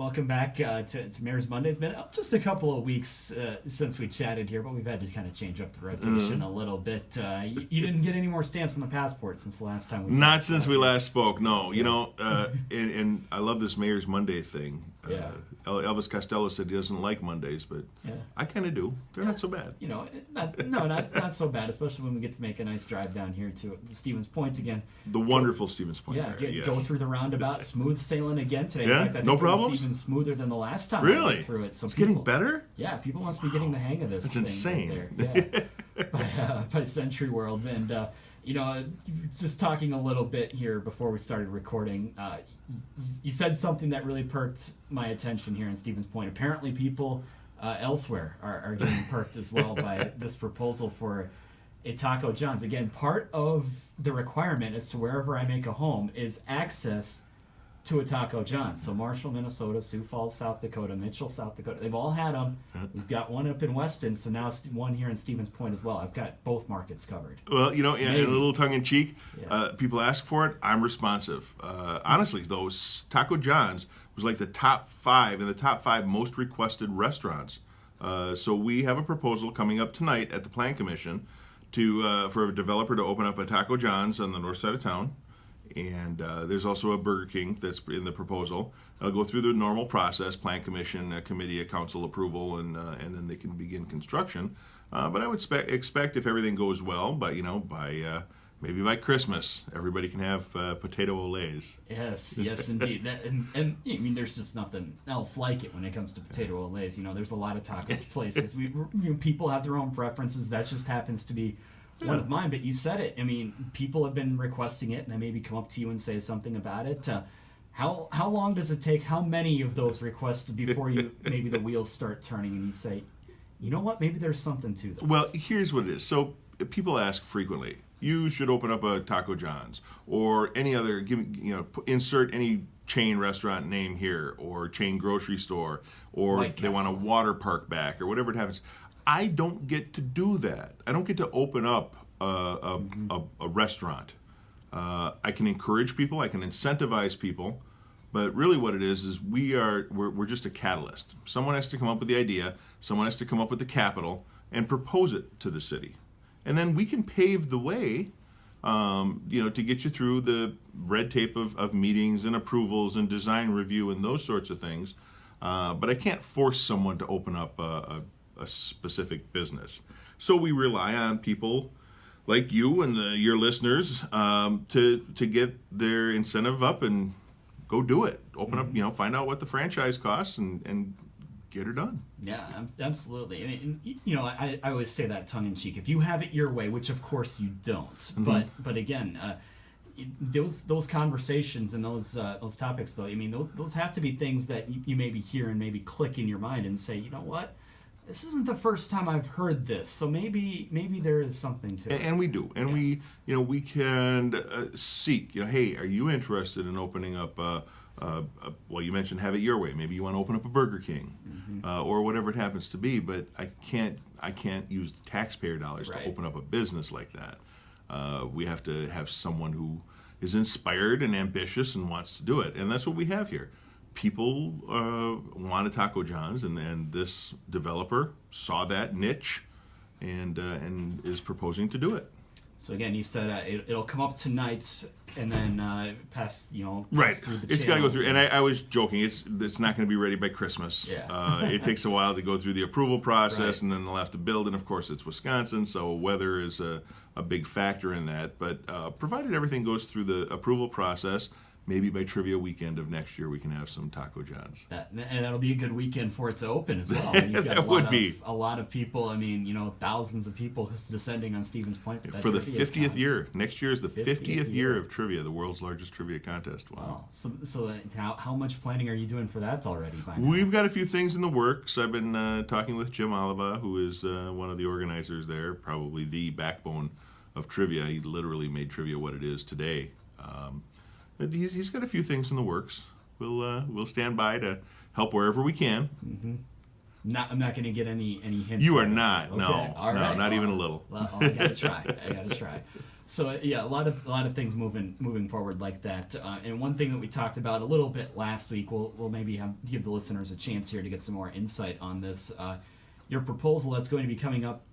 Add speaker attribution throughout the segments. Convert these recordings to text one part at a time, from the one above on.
Speaker 1: welcome back to Mayor's Monday. It's been just a couple of weeks since we chatted here, but we've had to kind of change up the rotation a little bit. You didn't get any more stamps on the passport since the last time we
Speaker 2: Not since we last spoke, no.
Speaker 1: Yeah.
Speaker 2: You know, and I love this Mayor's Monday thing.
Speaker 1: Yeah.
Speaker 2: Elvis Costello said he doesn't like Mondays, but I kind of do. They're not so bad.
Speaker 1: You know, not so bad, especially when we get to make a nice drive down here to Stevens Point again.
Speaker 2: The wonderful Stevens Point.
Speaker 1: Yeah,
Speaker 2: area, yes.
Speaker 1: go through the roundabout, smooth sailing again today.
Speaker 2: Yeah,
Speaker 1: In fact, I think
Speaker 2: no
Speaker 1: it was
Speaker 2: problems?
Speaker 1: even smoother than the last time I
Speaker 2: Really?
Speaker 1: went through it. So
Speaker 2: It's
Speaker 1: people,
Speaker 2: getting better?
Speaker 1: Yeah, people must be getting the hang of this.
Speaker 2: That's
Speaker 1: thing
Speaker 2: insane.
Speaker 1: Right there. By Century World. And, you know, just talking a little bit here before we started recording, you said something that really perked my attention here in Stevens Point. Apparently people elsewhere are getting perked as well by this proposal for a Taco John's. Again, part of the requirement as to wherever I make a home is access to a Taco John's. So Marshall, Minnesota, Sioux Falls, South Dakota, Mitchell, South Dakota, they've all had them. We've got one up in Weston, so now one here in Stevens Point as well. I've got both markets covered.
Speaker 2: Well, you know, and a little tongue-in-cheek, people ask for it, I'm responsive. Honestly, though, Taco John's was like the top 5 most requested restaurants. So we have a proposal coming up tonight at the Plan Commission for a developer to open up a Taco John's on the north side of town. And there's also a Burger King that's in the proposal. It'll go through the normal process, Plan Commission, committee, council approval, and then they can begin construction. But I would expect if everything goes well, but maybe by Christmas, everybody can have potato olays.
Speaker 1: Yes, indeed. And I mean, there's just nothing else like it when it comes to potato olays. You know, there's a lot of taco places. People have their own preferences. That just happens to be one of mine. But you said it. I mean, people have been requesting it, and they maybe come up to you and say something about it. How long does it take? How many of those requests before maybe the wheels start turning and you say, you know what, maybe there's something to this?
Speaker 2: Well, here's what it is. So people ask frequently, you should open up a Taco John's or any other, insert any chain restaurant name here or chain grocery store, or they want a water park back or whatever it happens. I don't get to do that. I don't get to open up a restaurant. I can encourage people, I can incentivize people, but really what it is we're just a catalyst. Someone has to come up with the idea, someone has to come up with the capital and propose it to the city. And then we can pave the way, to get you through the red tape of meetings and approvals and design review and those sorts of things. But I can't force someone to open up a specific business. So we rely on people like you and your listeners to get their incentive up and go do it. Open up, find out what the franchise costs and get her done.
Speaker 1: Yeah, absolutely. I always say that tongue in cheek. If you have it your way, which of course you don't, but again, those conversations and those topics, though, I mean, those have to be things that you maybe hear and maybe click in your mind and say, you know what, this isn't the first time I've heard this, so maybe there is something to it.
Speaker 2: And we do, and we can seek. Hey, are you interested in opening up? Well, you mentioned have it your way. Maybe you want to open up a Burger King, or whatever it happens to be. But I can't use taxpayer dollars to open up a business like that. We have to have someone who is inspired and ambitious and wants to do it, and that's what we have here. People want a Taco John's, and this developer saw that niche and is proposing to do it.
Speaker 1: So again, you said it'll come up tonight and then pass through the
Speaker 2: It's got to go through,
Speaker 1: channels.
Speaker 2: and I was joking. It's not going to be ready by Christmas.
Speaker 1: Yeah.
Speaker 2: It takes a while to go through the approval process, and then they'll have to build. And of course, it's Wisconsin, so weather is a big factor in that. But provided everything goes through the approval process, maybe by trivia weekend of next year we can have some Taco John's.
Speaker 1: And that'll be a good weekend for it to open as well. You've got a lot of people. I mean, thousands of people descending on Stevens Point
Speaker 2: for the 50th year. Next year is the 50th year of trivia, the world's largest trivia contest. Wow.
Speaker 1: So how much planning are you doing for that already? By now?
Speaker 2: We've got a few things in the works. I've been talking with Jim Oliva, who is one of the organizers there, probably the backbone of trivia. He literally made trivia what it is today. He's got a few things in the works. We'll stand by to help wherever we can.
Speaker 1: Mm-hmm. I'm not going to get any hints.
Speaker 2: You are not.
Speaker 1: Okay.
Speaker 2: No,
Speaker 1: All right.
Speaker 2: not even a little.
Speaker 1: Well, I got to try. So yeah, a lot of things moving forward like that. And one thing that we talked about a little bit last week, we'll maybe give the listeners a chance here to get some more insight on this. Your proposal that's going to be coming up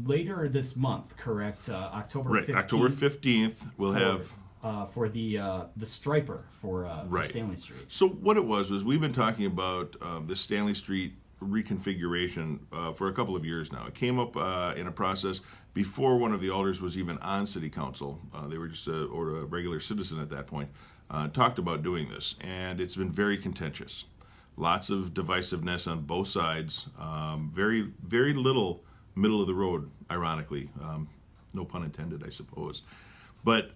Speaker 1: later this month, correct? October 15th.
Speaker 2: Right, October 15th, we'll have
Speaker 1: for the striper for
Speaker 2: Right.
Speaker 1: Stanley Street.
Speaker 2: So what it was we've been talking about the Stanley Street reconfiguration for a couple of years now. It came up in a process before one of the alders was even on city council. They were just a regular citizen at that point. Talked about doing this, and it's been very contentious. Lots of divisiveness on both sides. Very, very little middle of the road, ironically. No pun intended, I suppose. But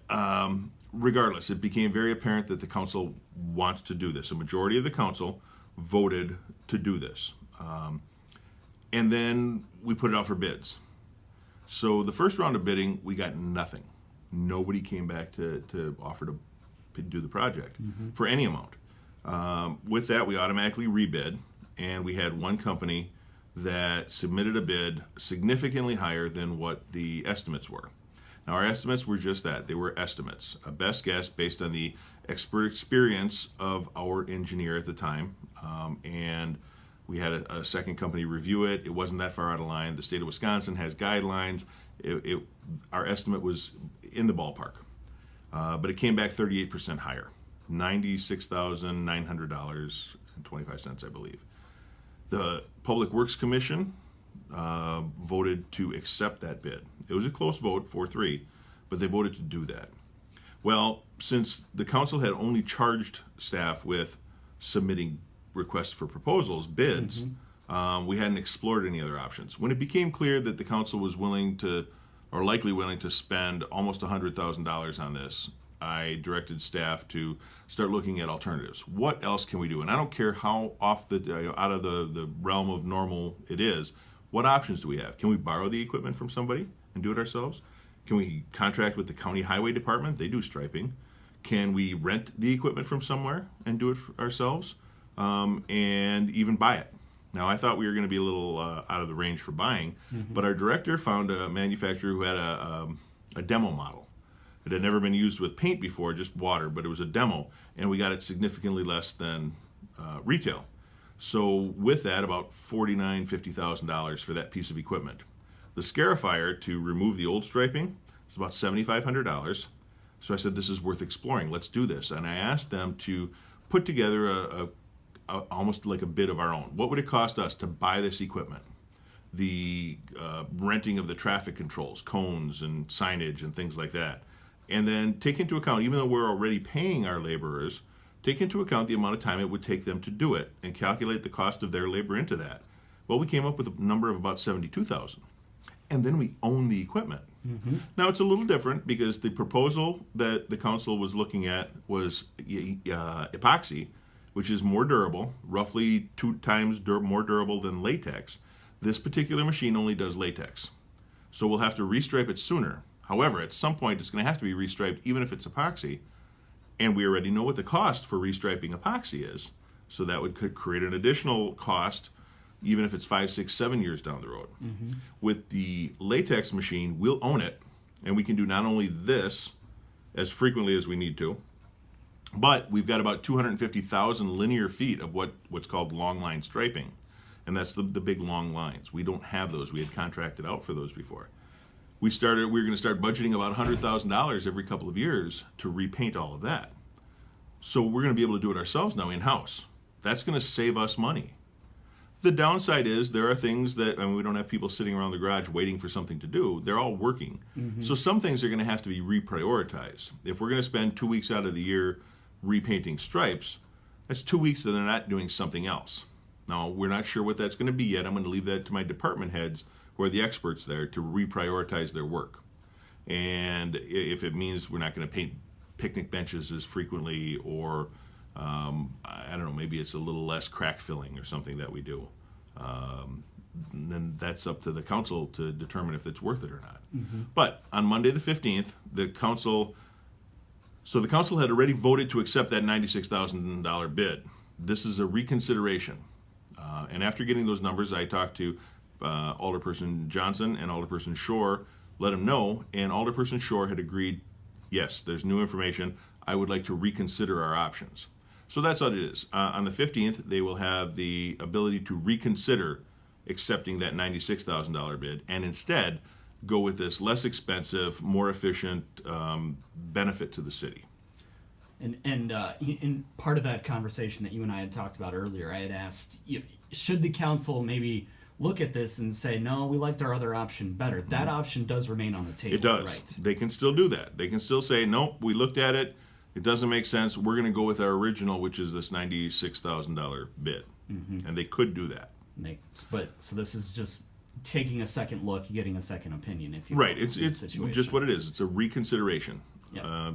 Speaker 2: regardless, it became very apparent that the council wants to do this. A majority of the council voted to do this. And then we put it out for bids. So the first round of bidding, we got nothing. Nobody came back to offer to do the project for any amount. With that, we automatically rebid, and we had one company that submitted a bid significantly higher than what the estimates were. Now, our estimates were just that. They were estimates, a best guess based on the expert experience of our engineer at the time. And we had a second company review it. It wasn't that far out of line. The state of Wisconsin has guidelines. Our estimate was in the ballpark. But it came back 38% higher, $96,900.25, I believe. The Public Works Commission voted to accept that bid. It was a close vote, 4-3, but they voted to do that. Well, since the council had only charged staff with submitting requests for proposals, bids, we hadn't explored any other options. When it became clear that the council was willing to, or likely willing to spend almost $100,000 on this, I directed staff to start looking at alternatives. What else can we do? And I don't care how off out of the realm of normal it is. What options do we have? Can we borrow the equipment from somebody and do it ourselves? Can we contract with the county highway department? They do striping. Can we rent the equipment from somewhere and do it ourselves? And even buy it. Now, I thought we were going to be a little out of the range for buying, but our director found a manufacturer who had a demo model. It had never been used with paint before, just water, but it was a demo, and we got it significantly less than retail. So with that, about $49,000, $50,000 for that piece of equipment. The scarifier to remove the old striping is about $7,500. So I said, this is worth exploring. Let's do this. And I asked them to put together almost like a bid of our own. What would it cost us to buy this equipment? The renting of the traffic controls, cones and signage and things like that. And then take into account, even though we're already paying our laborers, take into account the amount of time it would take them to do it and calculate the cost of their labor into that. Well, we came up with a number of about $72,000. And then we own the equipment. Now, it's a little different because the proposal that the council was looking at was epoxy, which is more durable, roughly 2 times more durable than latex. This particular machine only does latex. So we'll have to restripe it sooner. However, at some point, it's going to have to be restriped even if it's epoxy. And we already know what the cost for restriping epoxy is. So that could create an additional cost even if it's 5, 6, 7 years down the road. With the latex machine, we'll own it, and we can do not only this as frequently as we need to, but we've got about 250,000 linear feet of what's called long line striping, and that's the big long lines. We don't have those. We had contracted out for those before. We were going to start budgeting about $100,000 every couple of years to repaint all of that. So we're going to be able to do it ourselves now in-house. That's going to save us money. The downside is there are things that, we don't have people sitting around the garage waiting for something to do. They're all working. So some things are going to have to be reprioritized. If we're going to spend 2 weeks out of the year repainting stripes, that's 2 weeks that they're not doing something else. Now, we're not sure what that's going to be yet. I'm going to leave that to my department heads, who are the experts there, to reprioritize their work. And if it means we're not going to paint picnic benches as frequently, or I don't know, maybe it's a little less crack filling or something that we do, then that's up to the council to determine if it's worth it or not. But on Monday the 15th, the council had already voted to accept that $96,000 bid. This is a reconsideration. And after getting those numbers, I talked to Alderperson Johnson and Alderperson Shore, let him know, and Alderperson Shore had agreed, yes, there's new information. I would like to reconsider our options. So that's what it is. On the 15th, they will have the ability to reconsider accepting that $96,000 bid and instead go with this less expensive, more efficient benefit to the city.
Speaker 1: And in part of that conversation that you and I had talked about earlier, I had asked, should the council maybe look at this and say, no, we liked our other option better. That option does remain on the table.
Speaker 2: It does.
Speaker 1: Right.
Speaker 2: They can still do that. They can still say, nope, we looked at it. It doesn't make sense. We're going to go with our original, which is this $96,000 bid. And they could do that.
Speaker 1: So this is just taking a second look, getting a second opinion, if you
Speaker 2: Right.
Speaker 1: will,
Speaker 2: It's just what it is. It's a reconsideration.
Speaker 1: Yeah.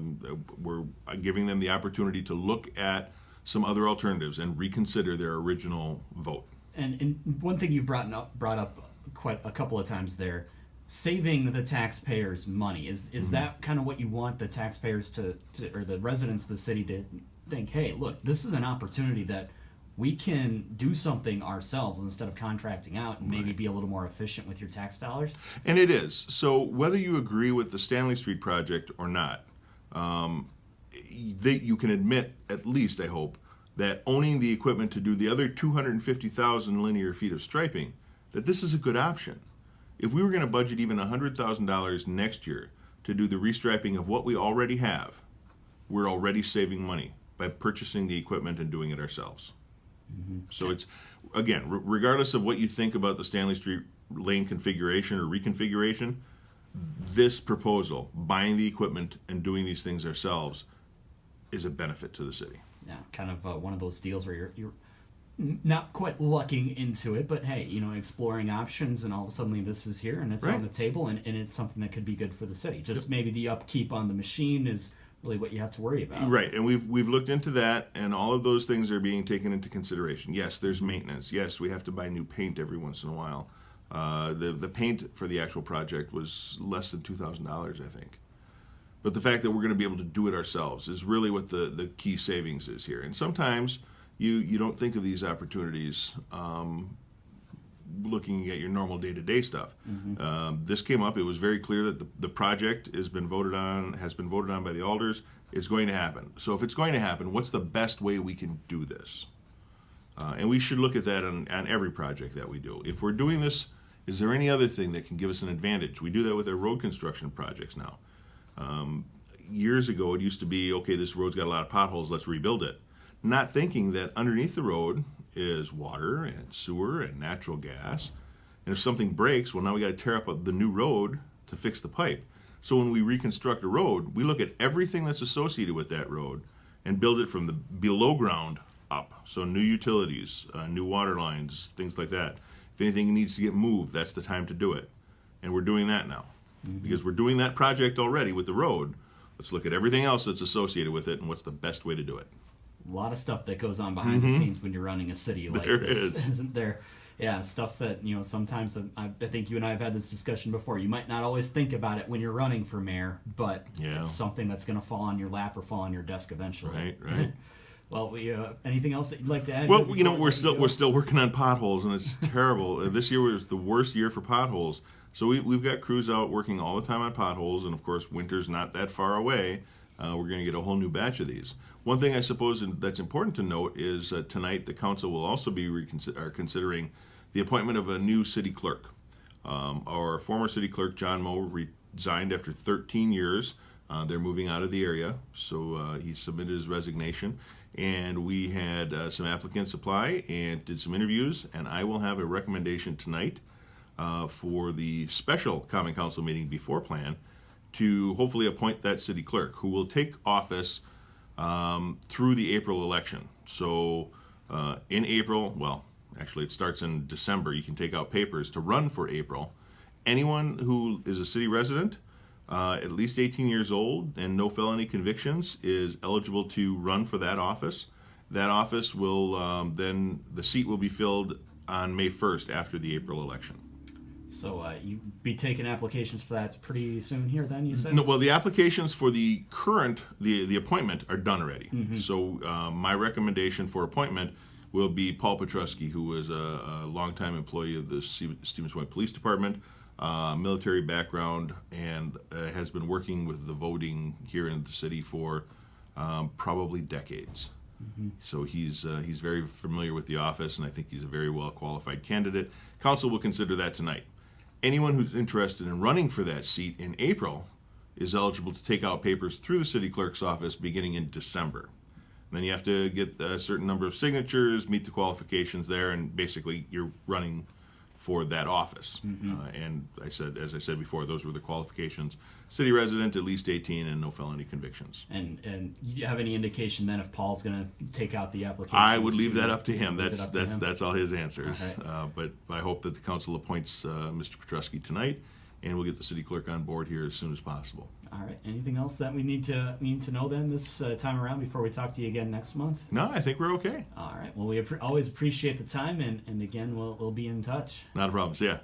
Speaker 2: We're giving them the opportunity to look at some other alternatives and reconsider their original vote.
Speaker 1: And one thing you brought up quite a couple of times there, saving the taxpayers money, is that kind of what you want the taxpayers to or the residents of the city to think, hey, look, this is an opportunity that we can do something ourselves instead of contracting out and maybe be a little more efficient with your tax dollars?
Speaker 2: And it is. So whether you agree with the Stanley Street project or not, you can admit, at least I hope, that owning the equipment to do the other 250,000 linear feet of striping, that this is a good option. If we were going to budget even $100,000 next year to do the restriping of what we already have, we're already saving money by purchasing the equipment and doing it ourselves. So it's, again, regardless of what you think about the Stanley Street lane configuration or reconfiguration, this proposal, buying the equipment and doing these things ourselves, is a benefit to the city.
Speaker 1: Yeah, kind of one of those deals where you're not quite lucking into it, but hey, exploring options, and all of a sudden this is here and it's
Speaker 2: Right.
Speaker 1: on the table, and it's something that could be good for the city. Just maybe the upkeep on the machine is really what you have to worry about.
Speaker 2: Right, and we've looked into that, and all of those things are being taken into consideration. Yes, there's maintenance. Yes, we have to buy new paint every once in a while. The paint for the actual project was less than $2,000, I think. But the fact that we're going to be able to do it ourselves is really what the key savings is here. And sometimes you don't think of these opportunities looking at your normal day-to-day stuff. This came up. It was very clear that the project has been voted on by the alders. It's going to happen. So if it's going to happen, what's the best way we can do this? And we should look at that on every project that we do. If we're doing this, is there any other thing that can give us an advantage? We do that with our road construction projects now. Years ago, it used to be, okay, this road's got a lot of potholes, let's rebuild it. Not thinking that underneath the road is water and sewer and natural gas. And if something breaks, well, now we got to tear up the new road to fix the pipe. So when we reconstruct a road, we look at everything that's associated with that road and build it from the below ground up. So new utilities, new water lines, things like that. If anything needs to get moved, that's the time to do it. And we're doing that now. Because we're doing that project already with the road. Let's look at everything else that's associated with it and what's the best way to do it.
Speaker 1: A lot of stuff that goes on behind the scenes when you're running a city like
Speaker 2: There
Speaker 1: this,
Speaker 2: is.
Speaker 1: isn't there? Yeah, stuff that, sometimes I think you and I have had this discussion before. You might not always think about it when you're running for mayor, but it's something that's going to fall on your lap or fall on your desk eventually.
Speaker 2: Right.
Speaker 1: Well, anything else that you'd like to add?
Speaker 2: Well, we're still working on potholes, and it's terrible. This year was the worst year for potholes. So we've got crews out working all the time on potholes, and of course winter's not that far away. We're going to get a whole new batch of these. One thing I suppose that's important to note is tonight the council will also be considering the appointment of a new city clerk. Our former city clerk, John Moe, resigned after 13 years. They're moving out of the area, so he submitted his resignation. And we had some applicants apply and did some interviews, and I will have a recommendation tonight for the special Common Council meeting before plan to hopefully appoint that city clerk who will take office through the April election. So in April, well, actually it starts in December, you can take out papers to run for April. Anyone who is a city resident, at least 18 years old and no felony convictions is eligible to run for that office. That office will then, the seat will be filled on May 1st after the April election.
Speaker 1: So you be taking applications for that pretty soon here then, you said?
Speaker 2: No, well, the applications for the current, the appointment are done already. So my recommendation for appointment will be Paul Petrusky, who was a longtime employee of the Stevens Point Police Department. military background, and has been working with the voting here in the city for probably decades. So he's very familiar with the office, and I think he's a very well qualified candidate. Council will consider that tonight. Anyone who's interested in running for that seat in April is eligible to take out papers through the city clerk's office beginning in December. And then you have to get a certain number of signatures, meet the qualifications there, and basically you're running for that office. And as I said before, those were the qualifications: city resident, at least 18, and no felony convictions.
Speaker 1: And you have any indication then if Paul's going to take out the application?
Speaker 2: I would leave that up to him. That's all his answers.
Speaker 1: Okay.
Speaker 2: But I hope that the council appoints Mr. Petrusky tonight, and we'll get the city clerk on board here as soon as possible.
Speaker 1: All right. Anything else that we need to know then this time around before we talk to you again next month?
Speaker 2: No, I think we're okay.
Speaker 1: All right. Well, we always appreciate the time, and again, we'll be in touch.
Speaker 2: Not a problem. See ya.